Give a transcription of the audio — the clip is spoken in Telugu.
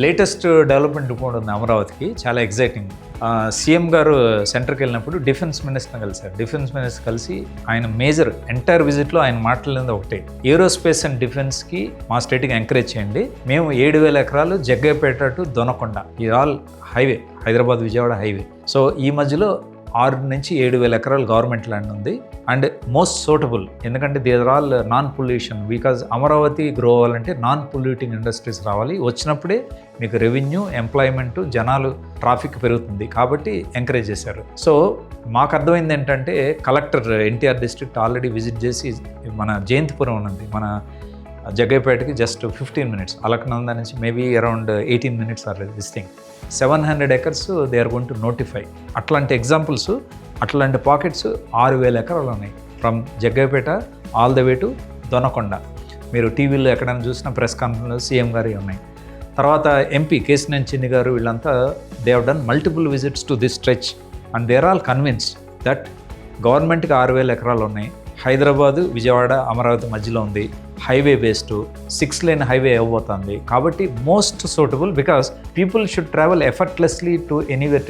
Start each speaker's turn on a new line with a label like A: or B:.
A: లేటెస్ట్ డెవలప్మెంట్ రిపోర్ట్ ఉంది అమరావతికి, చాలా ఎగ్జైటింగ్. సీఎం గారు సెంటర్కి వెళ్ళినప్పుడు డిఫెన్స్ మినిస్టర్ కలిశారు. డిఫెన్స్ మినిస్టర్ కలిసి ఆయన మేజర్ ఎంటైర్ విజిట్లో ఆయన మాట్లాడింది ఒకటే, ఏరోస్పేస్ అండ్ డిఫెన్స్కి మా స్టేట్కి ఎంకరేజ్ చేయండి. మేము 7,000 ఎకరాలు జగ్గయ్యపేట టు దొనకొండ, ఇది all highway, Hyderabad Vijayawada highway. So ఈ మధ్యలో 6 నుంచి 7,000 ఎకరాలు గవర్నమెంట్ ల్యాండ్ ఉంది. అండ్ మోస్ట్ సూటబుల్, ఎందుకంటే they are all non pollution. Because Amaravati grow అవ్వాలంటే నాన్ పొల్యూటింగ్ ఇండస్ట్రీస్ రావాలి. వచ్చినప్పుడే మీకు రెవెన్యూ, ఎంప్లాయ్మెంట్, జనాలు, ట్రాఫిక్ పెరుగుతుంది. కాబట్టి ఎంకరేజ్ చేశారు. సో మాకు అర్థమైంది ఏంటంటే, collector NTR district already visit చేసి, మన జయంతిపురం ఉన్నది, మన జగ్గయ్యపేటకి జస్ట్ 15 మినిట్స్, అలకనంద నుంచి maybe around 18 minutes or this thing. 700 acres they are going to notify. అట్లాంటి ఎగ్జాంపుల్స్, అట్లాంటి పాకెట్స్ 6,000 ఎకరాలు ఉన్నాయి. From Jaggayyapeta all the way to Donakonda. మీరు టీవీలో ఎక్కడైనా చూసిన ప్రెస్ కాన్ఫరెన్స్ సీఎం గారి ఉన్నాయి. తర్వాత ఎంపీ కేశినేని చిన్ని గారు, వీళ్ళంతా they have done multiple visits to this stretch and they are all convinced that గవర్నమెంట్కి 6,000 ఎకరాలు ఉన్నాయి. హైదరాబాదు, విజయవాడ, అమరావతి మధ్యలో ఉంది. హైవే బేస్డ్ 6 lane హైవే అవ్వబోతుంది. కాబట్టి most suitable, because people should travel effortlessly to anywhere.